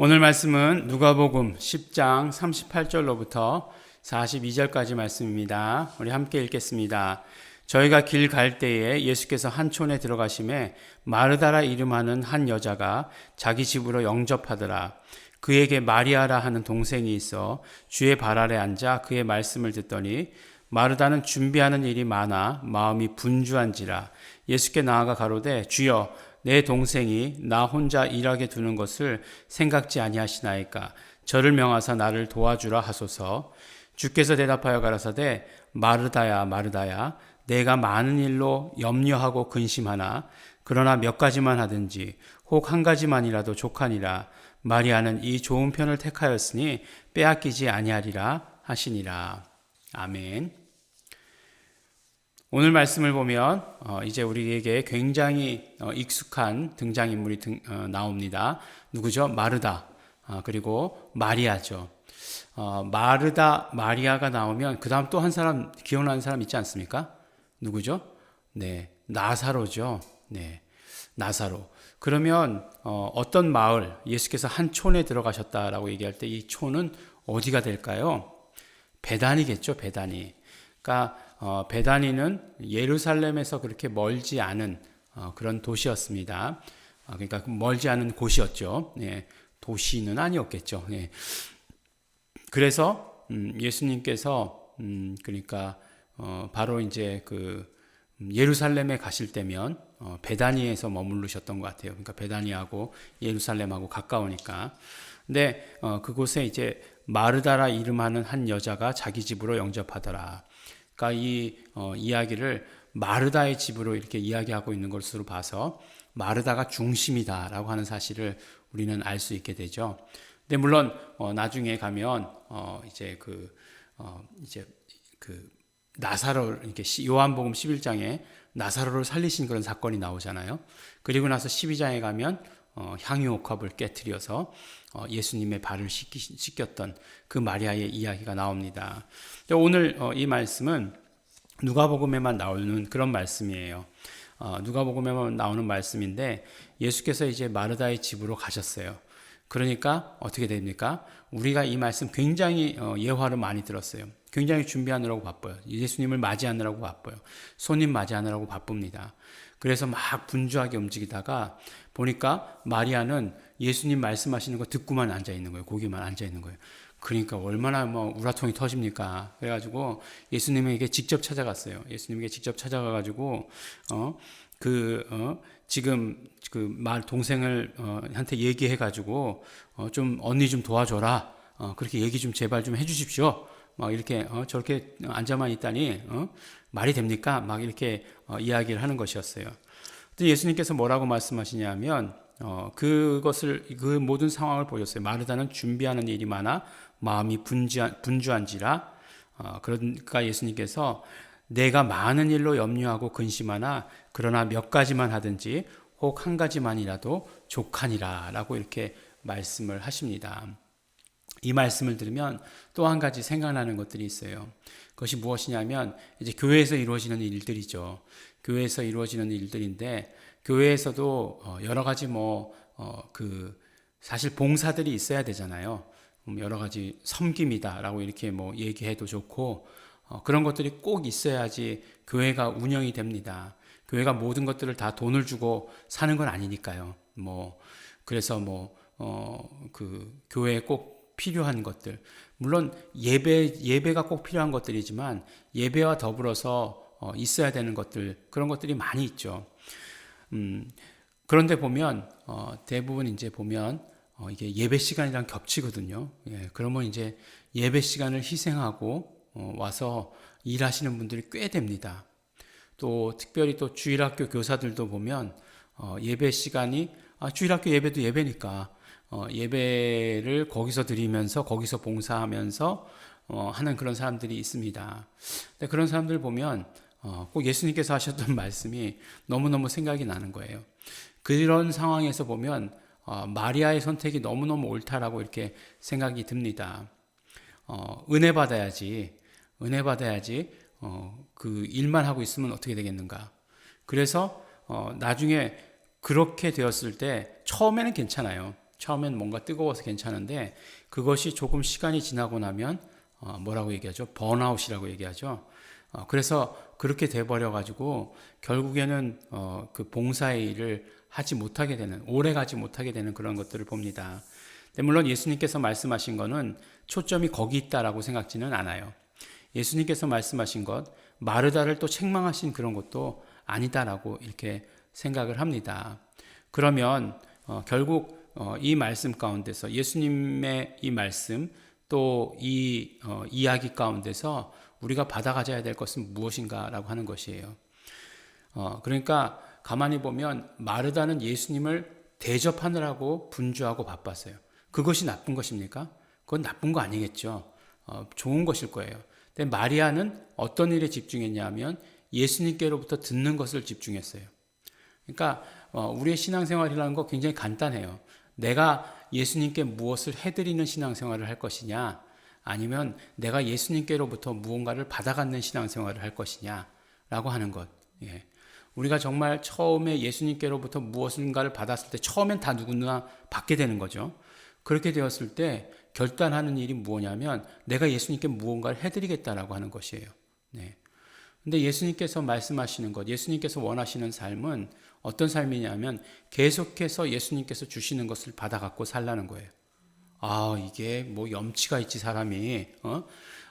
오늘 말씀은 누가복음 10장 38절로부터 42절까지 말씀입니다. 우리 함께 읽겠습니다. 저희가 길 갈 때에 예수께서 한 촌에 들어가심에 마르다라 이름하는 한 여자가 자기 집으로 영접하더라. 그에게 마리아라 하는 동생이 있어 주의 발 아래 앉아 그의 말씀을 듣더니 마르다는 준비하는 일이 많아 마음이 분주한지라. 예수께 나아가 가로되 주여 내 동생이 나 혼자 일하게 두는 것을 생각지 아니하시나이까. 저를 명하사 나를 도와주라 하소서. 주께서 대답하여 가라사대 마르다야 마르다야 내가 많은 일로 염려하고 근심하나 그러나 몇 가지만 하든지 혹 한 가지만이라도 족하니라. 마리아는 이 좋은 편을 택하였으니 빼앗기지 아니하리라 하시니라. 아멘. 오늘 말씀을 보면 이제 우리에게 굉장히 익숙한 등장인물이 나옵니다. 누구죠? 마르다. 그리고 마리아죠. 마르다, 마리아가 나오면 그 다음 또 한 사람 기억나는 사람 있지 않습니까? 누구죠? 네, 나사로죠. 네, 나사로. 그러면 어떤 마을, 예수께서 한 촌에 들어가셨다라고 얘기할 때 이 촌은 어디가 될까요? 베다니겠죠, 베다니. 그러니까 베다니는 예루살렘에서 그렇게 멀지 않은 그런 도시였습니다. 그러니까 멀지 않은 곳이었죠. 네, 도시는 아니었겠죠. 네. 그래서 예수님께서 그러니까 바로 이제 그 예루살렘에 가실 때면 베다니에서 머무르셨던 것 같아요. 그러니까 베다니하고 예루살렘하고 가까우니까. 근데 그곳에 이제 마르다라 이름하는 한 여자가 자기 집으로 영접하더라. 그러니까 이 이야기를 마르다의 집으로 이렇게 이야기하고 있는 것으로 봐서 마르다가 중심이다라고 하는 사실을 우리는 알 수 있게 되죠. 근데 물론 나중에 가면 이제 그 나사로 이렇게 요한복음 11장에 나사로를 살리신 그런 사건이 나오잖아요. 그리고 나서 12장에 가면 향유옥합을 깨트려서 예수님의 발을 씻겼던 그 마리아의 이야기가 나옵니다. 오늘 이 말씀은 누가복음에만 나오는 그런 말씀이에요. 누가복음에만 나오는 말씀인데 예수께서 이제 마르다의 집으로 가셨어요. 그러니까 어떻게 됩니까? 우리가 이 말씀 굉장히 예화를 많이 들었어요. 굉장히 준비하느라고 바빠요. 예수님을 맞이하느라고 바빠요. 손님 맞이하느라고 바쁩니다. 그래서 막 분주하게 움직이다가 보니까 마리아는 예수님 말씀하시는 거 듣고만 앉아 있는 거예요. 거기만 앉아 있는 거예요. 그러니까 얼마나 우라통이 터집니까? 그래가지고 예수님에게 직접 찾아갔어요. 예수님에게 직접 찾아가가지고 지금 그 동생을 한테 얘기해가지고 좀 언니 좀 도와줘라. 그렇게 얘기 좀 제발 좀 해주십시오. 막 이렇게 저렇게 앉아만 있다니 말이 됩니까? 막 이렇게 이야기를 하는 것이었어요. 근데 예수님께서 뭐라고 말씀하시냐면 그 모든 상황을 보셨어요. 마르다는 준비하는 일이 많아 마음이 분주한지라. 그러니까 예수님께서 내가 많은 일로 염려하고 근심하나 그러나 몇 가지만 하든지 혹 한 가지만이라도 족하니라 라고 이렇게 말씀을 하십니다. 이 말씀을 들으면 또 한 가지 생각나는 것들이 있어요. 그것이 무엇이냐면 이제 교회에서 이루어지는 일들이죠. 교회에서 이루어지는 일들인데 교회에서도 여러 가지 사실 봉사들이 있어야 되잖아요. 여러 가지 섬김이다라고 이렇게 얘기해도 좋고 그런 것들이 꼭 있어야지 교회가 운영이 됩니다. 교회가 모든 것들을 다 돈을 주고 사는 건 아니니까요. 그래서 그 교회에 꼭 필요한 것들, 물론 예배가 꼭 필요한 것들이지만 예배와 더불어서 있어야 되는 것들, 그런 것들이 많이 있죠. 그런데 보면 대부분 이제 보면 이게 예배 시간이랑 겹치거든요. 예, 그러면 이제 예배 시간을 희생하고 와서 일하시는 분들이 꽤 됩니다. 또 특별히 또 주일학교 교사들도 보면 예배 시간이 주일학교 예배도 예배니까 예배를 거기서 드리면서 거기서 봉사하면서 하는 그런 사람들이 있습니다. 근데 그런 사람들 보면 꼭 예수님께서 하셨던 말씀이 너무너무 생각이 나는 거예요. 그런 상황에서 보면 마리아의 선택이 너무너무 옳다라고 이렇게 생각이 듭니다. 은혜 받아야지 그 일만 하고 있으면 어떻게 되겠는가. 그래서 나중에 그렇게 되었을 때 처음에는 괜찮아요. 처음엔 뭔가 뜨거워서 괜찮은데 그것이 조금 시간이 지나고 나면 뭐라고 얘기하죠? 번아웃이라고 얘기하죠. 그래서 그렇게 돼버려 가지고 결국에는 그 봉사의 일을 하지 못하게 되는, 오래 가지 못하게 되는 그런 것들을 봅니다. 물론 예수님께서 말씀하신 거는 초점이 거기 있다라고 생각지는 않아요. 예수님께서 말씀하신 것, 마르다를 또 책망하신 그런 것도 아니다라고 이렇게 생각을 합니다. 그러면 결국 이 말씀 가운데서 예수님의 이 말씀 또 이 이야기 가운데서 우리가 받아가져야 될 것은 무엇인가라고 하는 것이에요. 그러니까 가만히 보면 마르다는 예수님을 대접하느라고 분주하고 바빴어요. 그것이 나쁜 것입니까? 그건 나쁜 거 아니겠죠. 좋은 것일 거예요. 근데 마리아는 어떤 일에 집중했냐면 예수님께로부터 듣는 것을 집중했어요. 그러니까 우리의 신앙생활이라는 거 굉장히 간단해요. 내가 예수님께 무엇을 해드리는 신앙생활을 할 것이냐, 아니면 내가 예수님께로부터 무언가를 받아가는 신앙생활을 할 것이냐라고 하는 것. 예. 우리가 정말 처음에 예수님께로부터 무엇인가를 받았을 때 처음엔 다 누구나 받게 되는 거죠. 그렇게 되었을 때 결단하는 일이 무엇이냐면 내가 예수님께 무언가를 해드리겠다라고 하는 것이에요. 네. 근데 예수님께서 말씀하시는 것, 예수님께서 원하시는 삶은 어떤 삶이냐면 계속해서 예수님께서 주시는 것을 받아갖고 살라는 거예요. 이게 뭐 염치가 있지 사람이.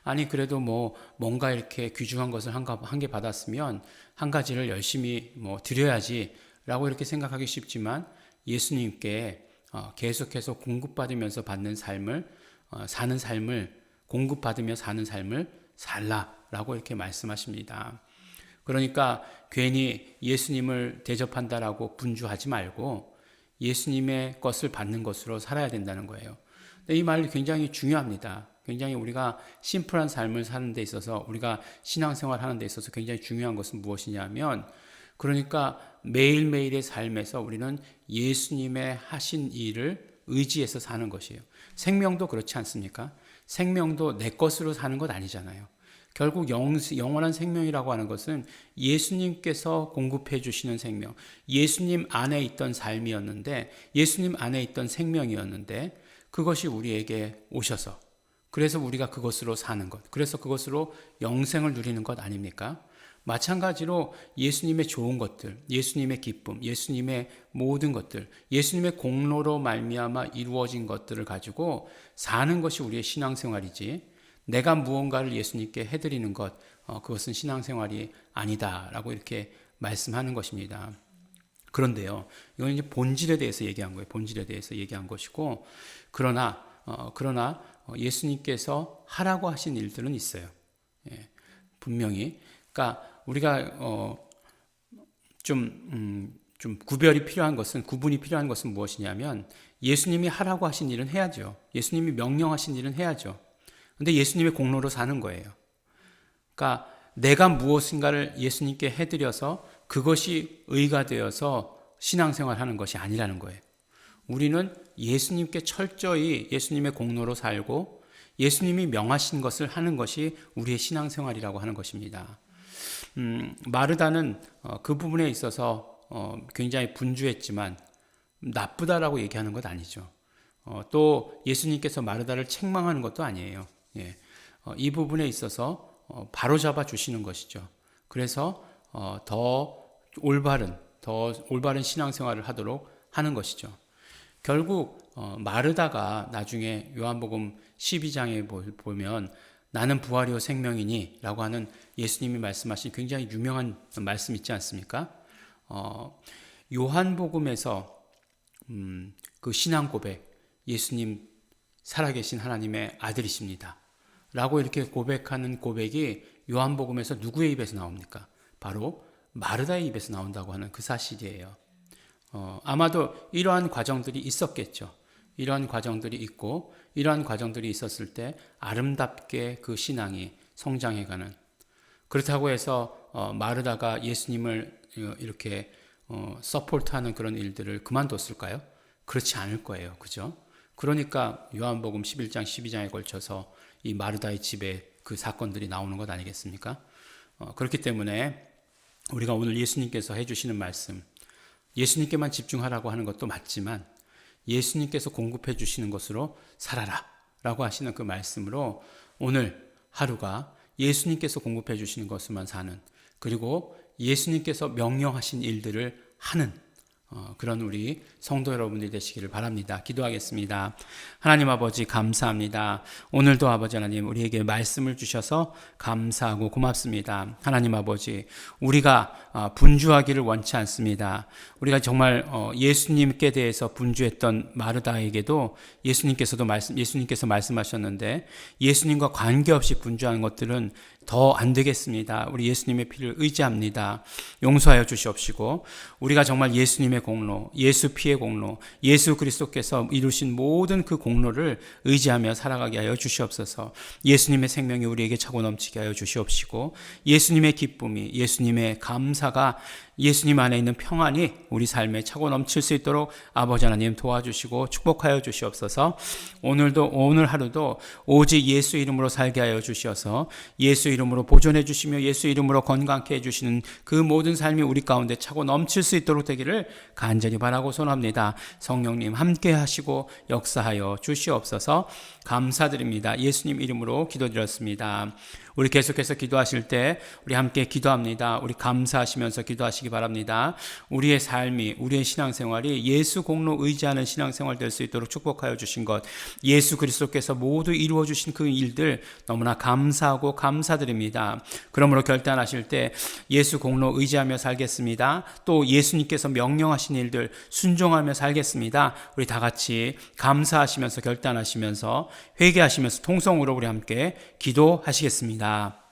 아니 그래도 뭐 뭔가 이렇게 귀중한 것을 한 개 받았으면 한 가지를 열심히 뭐 드려야지라고 이렇게 생각하기 쉽지만 예수님께 계속해서 공급받으면서 받는 삶을 사는 삶을 공급받으며 사는 삶을 살라라고 이렇게 말씀하십니다. 그러니까 괜히 예수님을 대접한다라고 분주하지 말고 예수님의 것을 받는 것으로 살아야 된다는 거예요. 근데 이 말이 굉장히 중요합니다. 굉장히 우리가 심플한 삶을 사는 데 있어서 우리가 신앙생활 하는 데 있어서 굉장히 중요한 것은 무엇이냐면 그러니까 매일매일의 삶에서 우리는 예수님의 하신 일을 의지해서 사는 것이에요. 생명도 그렇지 않습니까? 생명도 내 것으로 사는 것 아니잖아요. 결국 영원한 생명이라고 하는 것은 예수님께서 공급해 주시는 생명, 예수님 안에 있던 삶이었는데, 예수님 안에 있던 생명이었는데, 그것이 우리에게 오셔서, 그래서 우리가 그것으로 사는 것, 그래서 그것으로 영생을 누리는 것 아닙니까? 마찬가지로 예수님의 좋은 것들, 예수님의 기쁨, 예수님의 모든 것들, 예수님의 공로로 말미암아 이루어진 것들을 가지고 사는 것이 우리의 신앙생활이지, 내가 무언가를 예수님께 해드리는 것, 그것은 신앙생활이 아니다라고 이렇게 말씀하는 것입니다. 그런데요, 이건 이제 본질에 대해서 얘기한 거예요. 본질에 대해서 얘기한 것이고, 그러나 예수님께서 하라고 하신 일들은 있어요. 예, 분명히. 그러니까 우리가 좀 구분이 필요한 것은 무엇이냐면 예수님이 하라고 하신 일은 해야죠. 예수님이 명령하신 일은 해야죠. 근데 예수님의 공로로 사는 거예요. 그러니까 내가 무엇인가를 예수님께 해드려서 그것이 의가 되어서 신앙생활 하는 것이 아니라는 거예요. 우리는 예수님께 철저히 예수님의 공로로 살고 예수님이 명하신 것을 하는 것이 우리의 신앙생활이라고 하는 것입니다. 마르다는 그 부분에 있어서 굉장히 분주했지만 나쁘다라고 얘기하는 것 아니죠. 또 예수님께서 마르다를 책망하는 것도 아니에요. 예. 이 부분에 있어서 바로잡아 주시는 것이죠. 그래서 더 올바른 신앙생활을 하도록 하는 것이죠. 결국 마르다가 나중에 요한복음 12장에 보면 나는 부활이요 생명이니 라고 하는 예수님이 말씀하신 굉장히 유명한 말씀 있지 않습니까? 요한복음에서 그 신앙 고백, 예수님 살아계신 하나님의 아들이십니다 라고 이렇게 고백하는 고백이 요한복음에서 누구의 입에서 나옵니까? 바로 마르다의 입에서 나온다고 하는 그 사실이에요. 아마도 이러한 과정들이 있었겠죠. 이러한 과정들이 있고 이러한 과정들이 있었을 때 아름답게 그 신앙이 성장해가는, 그렇다고 해서 마르다가 예수님을 이렇게 서포트하는 그런 일들을 그만뒀을까요? 그렇지 않을 거예요. 그죠? 그러니까 요한복음 11장 12장에 걸쳐서 이 마르다의 집에 그 사건들이 나오는 것 아니겠습니까? 그렇기 때문에 우리가 오늘 예수님께서 해주시는 말씀, 예수님께만 집중하라고 하는 것도 맞지만 예수님께서 공급해 주시는 것으로 살아라 라고 하시는 그 말씀으로 오늘 하루가 예수님께서 공급해 주시는 것으로만 사는, 그리고 예수님께서 명령하신 일들을 하는 그런 우리 성도 여러분들이 되시기를 바랍니다. 기도하겠습니다. 하나님 아버지 감사합니다. 오늘도 아버지 하나님 우리에게 말씀을 주셔서 감사하고 고맙습니다. 하나님 아버지, 우리가 분주하기를 원치 않습니다. 우리가 정말 예수님께 대해서 분주했던 마르다에게도 예수님께서 말씀하셨는데, 예수님과 관계없이 분주하는 것들은 더 안 되겠습니다. 우리 예수님의 피를 의지합니다. 용서하여 주시옵시고, 우리가 정말 예수님의 공로, 예수 피의 공로, 예수 그리스도께서 이루신 모든 그 공로를 의지하며 살아가게 하여 주시옵소서. 예수님의 생명이 우리에게 차고 넘치게 하여 주시옵시고, 예수님의 기쁨이, 예수님의 감사가, 예수님 안에 있는 평안이 우리 삶에 차고 넘칠 수 있도록 아버지 하나님 도와주시고 축복하여 주시옵소서. 오늘 하루도 오직 예수 이름으로 살게 하여 주시어서 예수 이름으로 보존해 주시며 예수 이름으로 건강케 해주시는 그 모든 삶이 우리 가운데 차고 넘칠 수 있도록 되기를 간절히 바라고 소원합니다. 성령님 함께 하시고 역사하여 주시옵소서. 감사드립니다. 예수님 이름으로 기도드렸습니다. 우리 계속해서 기도하실 때 우리 함께 기도합니다. 우리 감사하시면서 기도하시기 바랍니다. 우리의 삶이, 우리의 신앙생활이 예수 공로 의지하는 신앙생활 될 수 있도록 축복하여 주신 것, 예수 그리스도께서 모두 이루어 주신 그 일들 너무나 감사하고 감사드립니다. 그러므로 결단하실 때 예수 공로 의지하며 살겠습니다. 또 예수님께서 명령하신 일들 순종하며 살겠습니다. 우리 다 같이 감사하시면서 결단하시면서 회개하시면서 통성으로 우리 함께 기도하시겠습니다.